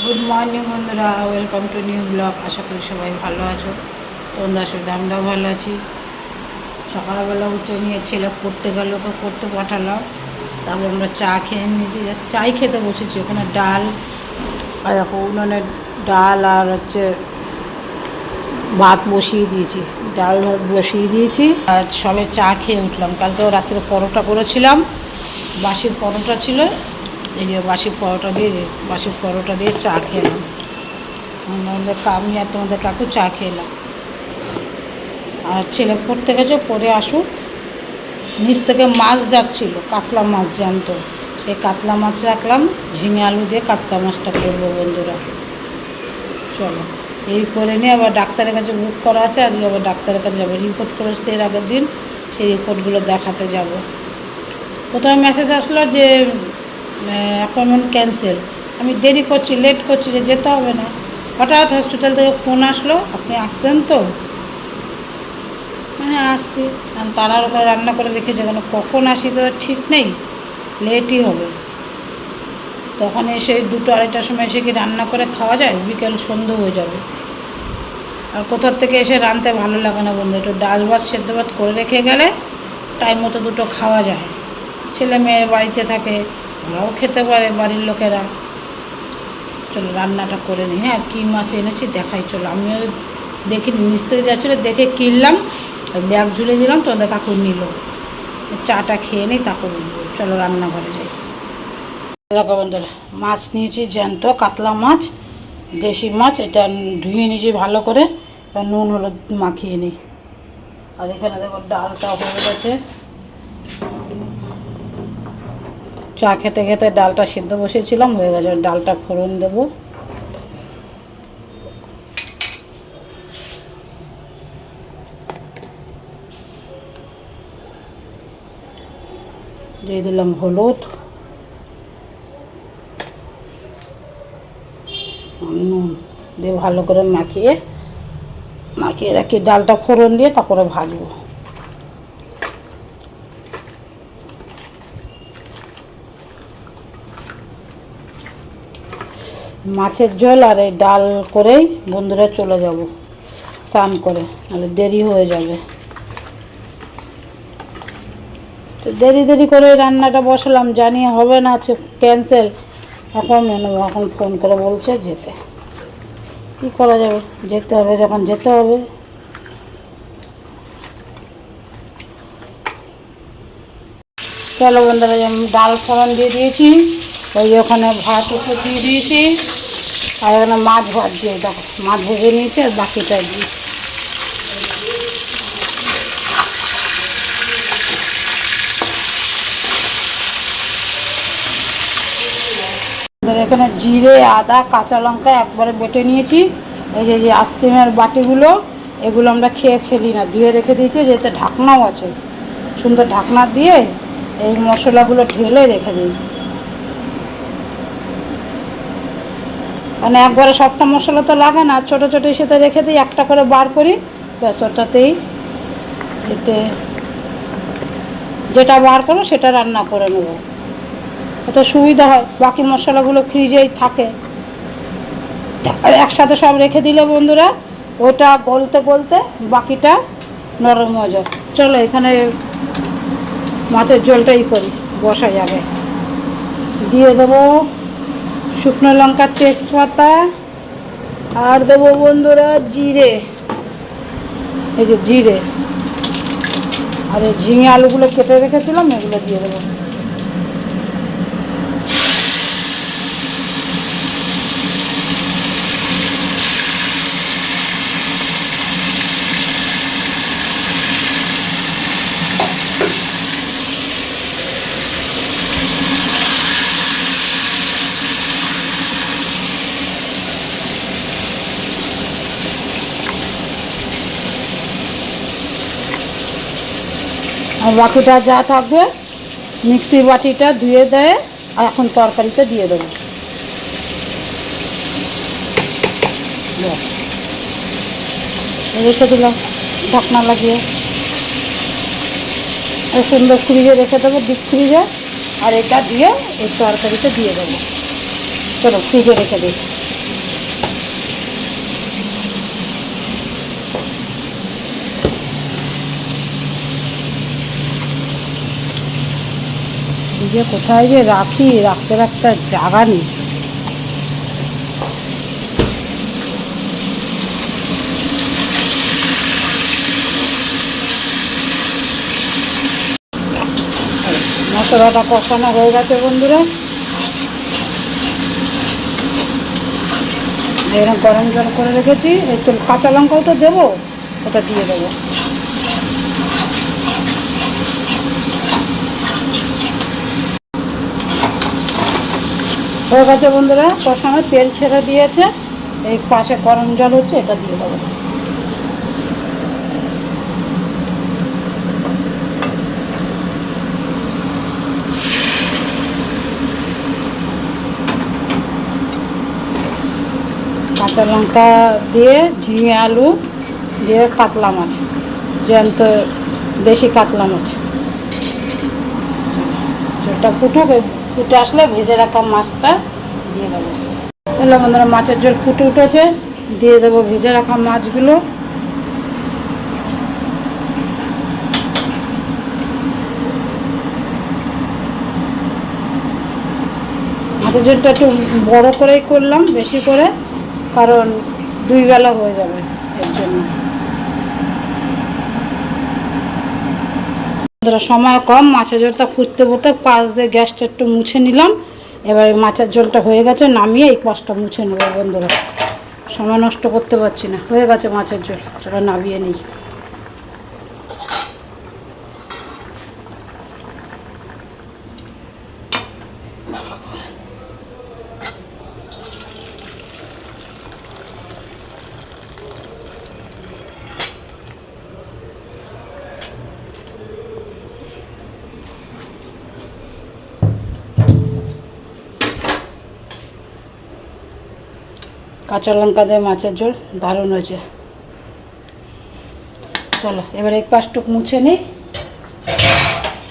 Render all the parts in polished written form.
Good morning বন্ধুরা, welcome to new blog. আশা করি সবাই ভালো আছো। তোমরা সাথে আমরাও ভালো আছি। সকালবেলা উঠে নিয়ে ছেলে পড়তে গেল, ওকে পড়তে পাঠালাম। তারপর আমরা চা খেয়ে নিয়েছি, জাস্ট চাই খেতে বসেছি। ওখানে ডাল আর দেখো উনুনে ডাল আর ভাত বসিয়ে দিয়েছি, ডাল ভাত বসিয়ে দিয়েছি। আর সবে চা খেয়ে উঠলাম। কালকেও রাত্রে পরোটা করেছিলাম, বাসির পরোটা ছিল। এই যে বাসি পরোটা দিয়ে চা খেলাম। আমি আর তোমাদের কাকু চা খেলাম। আর ছেলে পড়তে গেছে, পরে আসুক। নিচ থেকে মাছ যাচ্ছিল, কাতলা মাছ জানতো, সেই কাতলা মাছ রাখলাম। ঝিঙে আলু দিয়ে কাতলা মাছটা করবো বন্ধুরা। চলো এই করে নিয়ে আবার ডাক্তারের কাছে বুক করা আছে। আজকে আবার ডাক্তারের কাছে যাবো, রিপোর্ট করেছে এর আগের দিন, সেই রিপোর্টগুলো দেখাতে যাব। প্রথমে মেসেজ আসলো যে অ্যাপয়েন্টমেন্ট ক্যান্সেল। আমি দেরি করছি, লেট করছি, যে যেতে হবে না। হঠাৎ হসপিটাল থেকে ফোন আসলো, আপনি আসছেন তো? হ্যাঁ আসছি। তারার উপরে রান্না করে রেখেছে, কেন কখন আসি তো ঠিক নেই, লেটই হবে। তখন এসে 2-2-2:30টার সময় এসে কি রান্না করে খাওয়া যায়? বিকেল সন্ধ্যে হয়ে যাবে। আর কোথার থেকে এসে রাঁধতে ভালো লাগে না বন্ধু। একটু ডাল ভাত সেদ্ধ ভাত করে রেখে গেলে টাইম মতো দুটো খাওয়া যায়। ছেলে মেয়ে বাড়িতে থাকে, ওরাও খেতে পারে, বাড়ির লোকেরা। চলো রান্নাটা করে নিই। হ্যাঁ, কী মাছ এনেছি দেখাই। চলো, আমিও দেখিনি, মিস্ত্রি যাচ্ছিলো দেখে কিনলাম, ব্যাগ ঝুলে দিলাম। তোদের কাকু নিল। চাটা খেয়ে নিই, তারপর বলবো। চলো রান্নাঘরে যাই। দেখো বন্ধুরা, মাছ নিয়েছি জ্যান্ত কাতলা মাছ, দেশি মাছ। এটা ধুয়ে নিয়েছি ভালো করে, নুন হলুদ মাখিয়ে নিই। আর এখানে দেখো ডালটা হয়ে গেছে। চা খেতে খেতে ডালটা সিদ্ধ বসেছিলাম, হয়ে গেছে। ডালটা ফোড়ন দেব। দিয়ে দিলাম হলুদ, নুন দিয়ে ভালো করে মাখিয়ে রাখি। ডালটা ফোড়ন দিয়ে তারপরে ভাজবো। মাছের ঝোল আর এই ডাল করেই বন্ধুরা চলে যাব স্নান করে, নাহলে দেরি হয়ে যাবে। তো দেরি করে রান্নাটা বসালাম, জানি হবে না, ক্যান্সেল। এখন এখন ফোন করে বলছে যেতে। কী করা যাবে, যেতে হবে যখন যেতে হবে। চলো বন্ধুরা, ডাল ফোড়ন দিয়ে দিয়েছি, ওই ওখানে ভাত উপর দিয়ে দিয়েছি। আর এখানে মাছ দিয়ে দেখো, মাছ ভেজে নিয়েছি আর বাকিটা দিয়ে। এখানে জিরে আদা কাঁচা লঙ্কা একবারে বেটে নিয়েছি। এই যে আইসক্রিমের বাটিগুলো, এগুলো আমরা খেয়ে ফেলি না, ধুয়ে রেখে দিয়েছি। যেতে ঢাকনাও আছে, সুন্দর ঢাকনা দিয়ে এই মশলাগুলো ঢেলে রেখে দিই। মানে একবারে সবটা মশলা তো লাগে না, ছোটো ছোটো সাথে রেখে দিই, একটা করে বার করি, ব্যাস ওটাতেই। এতে যেটা বার করো সেটা রান্না করে নেব, এতে সুবিধা হয়। বাকি মশলাগুলো ফ্রিজেই থাকে, একসাথে সব রেখে দিলে বন্ধুরা ওটা গলতে গলতে বাকিটা নরম হয়ে যায়। চলো এখানে মাছের ঝোলটাই করি, বসা যাবে। দিয়ে দেবো শুকনো লঙ্কা, তেজপাতা, আর দেবো বন্ধুরা জিরে। এই যে জিরে, আর এই ঝিঙে আলুগুলো কেটে রেখেছিলাম, এগুলো দিয়ে দেবো। আর বাকিটা যা থাকবে মিক্সির বাটিটা ধুয়ে দেয়, আর এখন তরকারিতে দিয়ে দেবো। রেখে দিলাম ঢাকনা লাগিয়ে, সুন্দর ফ্রিজে রেখে দেবো, ডিপ ফ্রিজে। আর এটা দিয়ে এই তরকারিতে দিয়ে দেবো। চলো ফ্রিজে রেখে দিই। যে কোথায় যে রাখি, রাখতে রাখতে জায়গা নেই। মশলাটা কষানো হয়ে গেছে বন্ধুরা। এরকম গরম জল করে রেখেছি, একটু কাঁচা লঙ্কাও তো দেবো, ওটা দিয়ে দেবো। হয়ে গেছে বন্ধুরা কষানো, তেল ছেড়ে দিয়েছে। এই পাশে গরম জল হচ্ছে, এটা দিয়ে দেবো। কাঁচা লঙ্কা দিয়ে ঝিঙে আলু দিয়ে কাতলা মাছ, জ্যান্ত দেশি কাতলা মাছ। জলটা ফুটে আসলে ভেজে রাখা মাছটা দিয়ে দেবো। তাহলে বন্ধুরা মাছের ঝোল ফুটে উঠেছে, দিয়ে দেবো ভেজে রাখা মাছগুলো। মাছের ঝোলটা একটু বড় করেই করলাম, বেশি করে, কারণ 2 বেলা হয়ে যাবে এর জন্য। বন্ধুরা সময় কম, মাছের ঝোলটা ফুটতে ফুটতে পাশ দিয়ে গ্যাসটা একটু মুছে নিলাম। এবার মাছের ঝোলটা হয়ে গেছে, নামিয়ে এই পাশটা মুছে নেবো বন্ধুরা। সময় নষ্ট করতে পারছি না, হয়ে গেছে মাছের ঝোল, চলো নামিয়ে নিই। কাঁচা লঙ্কা দিয়ে মাছের ঝোল দারুণ হয়েছে। চলো এবার এক পাশটুক মুছে নিই।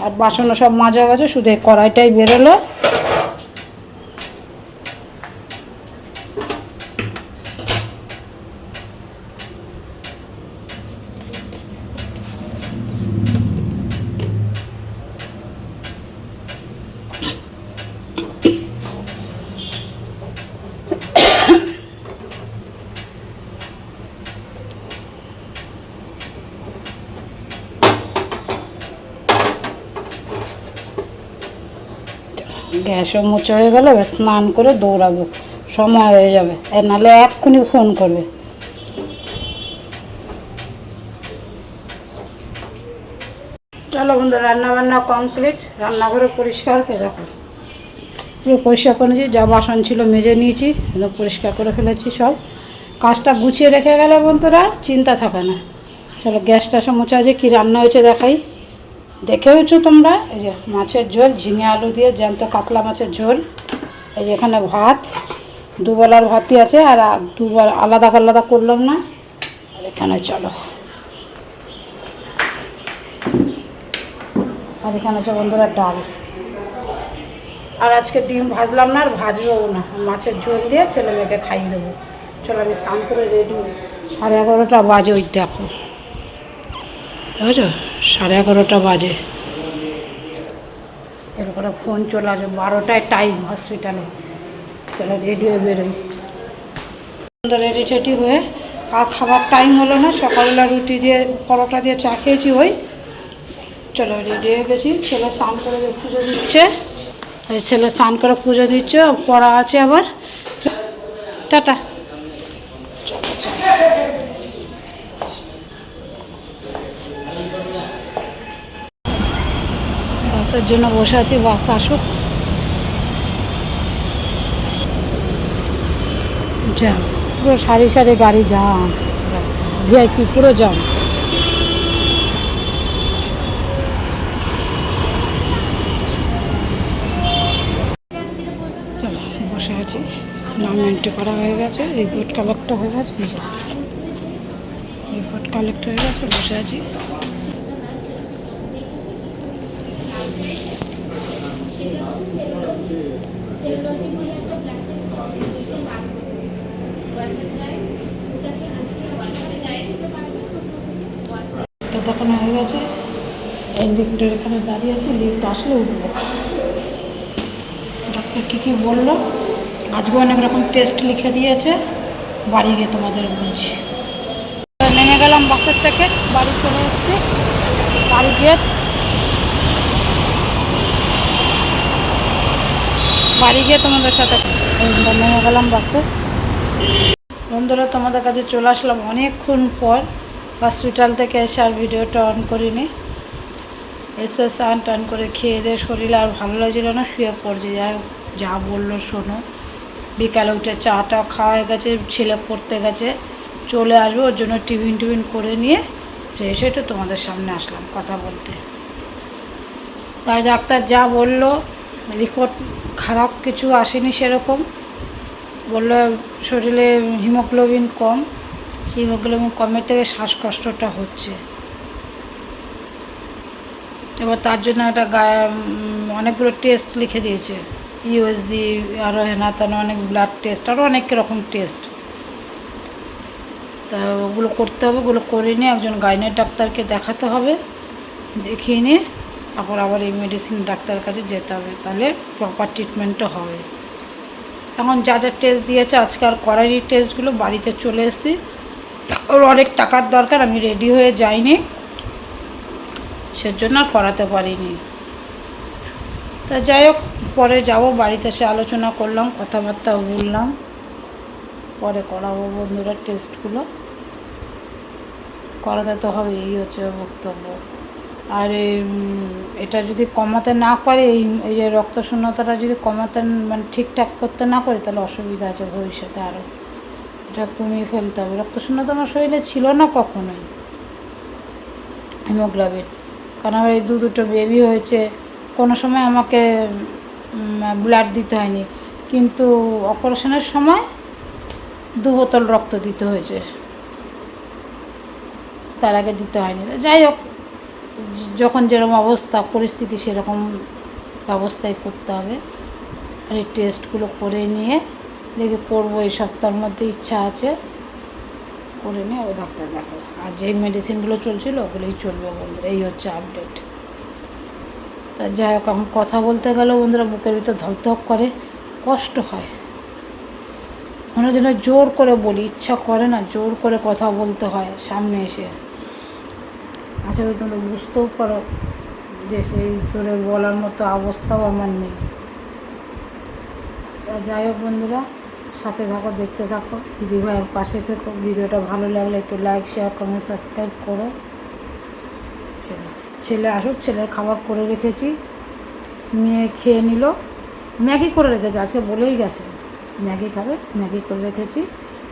আর বাসনও সব মাজা গেছে, শুধু এই কড়াইটাই বেরোলো। গ্যাসও মুছে হয়ে গেল, এবার স্নান করে দৌড়াবো, সময় হয়ে যাবে, নাহলে এক্ষুনি ফোন করবে। চলো বন্ধুরা, রান্নাবান্না কমপ্লিট। রান্নাঘরে পরিষ্কার করে দেখো, পুরো পরিষ্কার করেছি, যা বাসন ছিল মেজে নিয়েছি, একদম পরিষ্কার করে ফেলেছি সব। কাজটা গুছিয়ে রেখে গেলে বন্ধুরা চিন্তা থাকে না। চলো গ্যাসটা সব মোছা আছে, কী রান্না হয়েছে দেখাই। দেখেওছো তোমরা, এই যে মাছের ঝোল, ঝিঙে আলু দিয়ে জ্যান্ত কাতলা মাছের ঝোল। এই যে এখানে ভাত, 2 বেলার ভাতই আছে, আর 2 বার আলাদা আলাদা করলাম না। আর এখানে চলো, আর এখানে আছে বন্ধুরা ডাল। আর আজকে ডিম ভাজলাম না, আর ভাজবেও না, মাছের ঝোল দিয়ে ছেলে মেয়েকে খাইয়ে দেবো। চলো আমি স্নান করে রেডি হই। 11:30 বাজে, ওই দেখো, বুঝছো, 11:30 বাজে। এরপরে ফোন চলে আসবে, 12টায় টাইম হসপিটালে। চলো রেডি হয়ে বেরোই। রেডি টেডি হয়ে, আর খাবার টাইম হলো না, সকালবেলা রুটি দিয়ে পরোটা দিয়ে চা খেয়েছি ওই। চলো রেডি হয়ে গেছি, ছেলে স্নান করে পুজো দিচ্ছে। ছেলে স্নান করে পুজো দিচ্ছে, পড়া আছে আবার। টাটা। বাসের জন্য বসে আছি, বাস আসুক। জ্যাম, পুরো সারি সারি গাড়ি, জাম রাস্তা, ভিআইপি পুরো জাম। চলো বসে আছি, নাম এন্ট্রি করা হয়ে গেছে, রিপোর্ট কালেক্ট হয়ে গেছে, রিপোর্ট কালেক্ট হয়ে গেছে, বসে আছি। তো দেখানো হয়ে গেছে, এই লিফটের এখানে দাঁড়িয়ে আছে, লিফট আসলে উঠবো। কী কী বললো। আজকে অনেক রকম টেস্ট লিখে দিয়েছে, বাড়ি গিয়ে তোমাদের বলছি। নেমে গেলাম বাসের থেকে, বাড়ি চলে এসেছি। বাড়ি গিয়ে তোমাদের সাথে নেমে গেলাম বাসে। বন্ধুরা, তোমাদের কাছে চলে আসলাম অনেকক্ষণ পর। হসপিটাল থেকে এসে আর ভিডিওটা অন করিনি। এসে স্নান টান করে খেয়ে দিয়ে শরীরে আর ভালো লাগছিল না, শুয়ে পড়ছে। যাই হোক, যা বললো শোনো। বিকালে উঠে চাটা খাওয়া হয়ে গেছে, ছেলে পড়তে গেছে, চলে আসবে, ওর জন্য টিফিন করে নিয়ে এসে একটু তোমাদের সামনে আসলাম কথা বলতে। তাই ডাক্তার যা বললো, রিপোর্ট খারাপ কিছু আসেনি সেরকম। বললো শরীরে হিমোগ্লোবিন কম, সেই হিমোগ্লোবিন কমের থেকে শ্বাসকষ্টটা হচ্ছে। এবার তার জন্য একটা অনেকগুলো টেস্ট লিখে দিয়েছে, ইউএসজি, আরও হেনা তেনা অনেক ব্লাড টেস্ট, আরও অনেক রকম টেস্ট। তা ওগুলো করতে হবে, ওগুলো করে নিয়ে একজন গাইনের ডাক্তারকে দেখাতে হবে, দেখিয়ে নিয়ে তারপর আবার এই মেডিসিন ডাক্তারের কাছে যেতে হবে, তাহলে প্রপার ট্রিটমেন্টও হবে। এখন যা যা টেস্ট দিয়েছে আজকে আর করারই টেস্টগুলো, বাড়িতে চলে এসেছি। ওর অনেক টাকার দরকার, আমি রেডি হয়ে যাইনি, সেজন্য আর করাতে পারিনি। তা যাই হোক, পরে যাব, বাড়িতে এসে আলোচনা করলাম, কথাবার্তা বললাম, পরে করাবো বন্ধুরা টেস্টগুলো। করাতে তো হবে, এই হচ্ছে বক্তব্য। আর এটা যদি কমাতে না পারে, এই যে রক্তশূন্যতাটা যদি কমাতে মানে ঠিকঠাক করতে না পারে, তাহলে অসুবিধা আছে ভবিষ্যতে আরও। এটা কমিয়ে ফেলতে হবে। রক্তশূন্যতা আমার শরীরে ছিল না কখনোই, হিমোগ্লোবিন। কারণ আমার এই দুটো বেবি হয়েছে, কোনো সময় আমাকে ব্লাড দিতে হয়নি, কিন্তু অপারেশনের সময় 2 বোতল রক্ত দিতে হয়েছে, তার আগে দিতে হয়নি। যাই হোক, যখন যেরকম অবস্থা পরিস্থিতি সেরকম ব্যবস্থাই করতে হবে। আর এই টেস্টগুলো করে নিয়ে দেখে করবো, এই সপ্তাহের মধ্যে ইচ্ছা আছে, করে নিয়ে ও ডাক্তার দেখাবো। আর যেই মেডিসিনগুলো চলছিল ওগুলোই চলবে বন্ধুরা, এই হচ্ছে আপডেট। তা যাই হোক, এখন কথা বলতে গেলেও বন্ধুরা বুকের ভিতর ধপধপ করে, কষ্ট হয়, মনে যেন জোর করে বলি, ইচ্ছা করে না, জোর করে কথা বলতে হয় সামনে এসে। আসলে তোমরা বুঝতেও পারো যে সেই জোরে বলার মতো অবস্থাও আমার নেই। যাই হোক বন্ধুরা, সাথে থাকো, দেখতে থাকো, দিদিভাইয়ের পাশে থেকো। ভিডিওটা ভালো লাগলে একটু লাইক, শেয়ার, কমেন্ট, সাবস্ক্রাইব করো। ছেলে আসুক, ছেলের খাবার করে রেখেছি, মেয়ে খেয়ে নিল। ম্যাগি করে রেখেছে, আজকে বলেই গেছে ম্যাগি খাবে, ম্যাগি করে রেখেছি,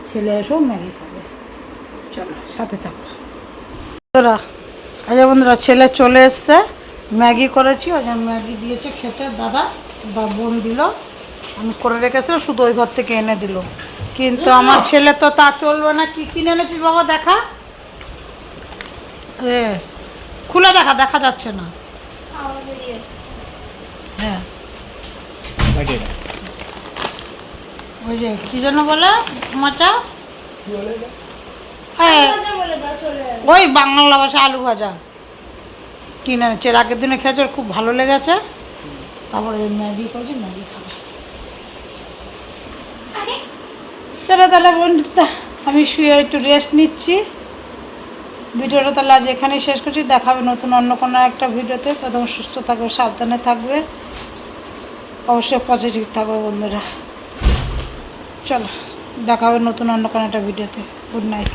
ছেলে এসেও ম্যাগি খাবে। চলো সাথে থাকো বন্ধুরা। আচ্ছা বন্ধুরা, ছেলে চলে এসছে, ম্যাগি করেছি, ওই জন্য ম্যাগি দিয়েছে খেতে দাদা, বা বোন দিল, আমি করে রেখেছিলাম, শুধু ওই ঘর থেকে এনে দিল। কিন্তু আমার ছেলে তো তা চলবে না। কি কিনে এনেছিস বাবা, দেখা, খুলে দেখা, দেখা যাচ্ছে না। হ্যাঁ, ওই যে কি জন্য বলে মাটা, ওই বাংলা ভাষা আলু ভাজা কিনে এনেছে, আগের দিনে খেয়েছে, খুব ভালো লেগেছে। তারপরে ম্যাগি করেছি, ম্যাগি খাবে। চলো তাহলে বন্ধুটা, আমি শুয়ে একটু রেস্ট নিচ্ছি। ভিডিওটা তাহলে আজ এখানেই শেষ করছি, দেখাবে নতুন অন্য কোনো একটা ভিডিওতে। ততক্ষণ সুস্থ থাকবে, সাবধানে থাকবে, অবশ্যই পজিটিভ থাকবে বন্ধুরা। চলো, দেখাবে নতুন অন্য কোনো একটা ভিডিওতে। Good night.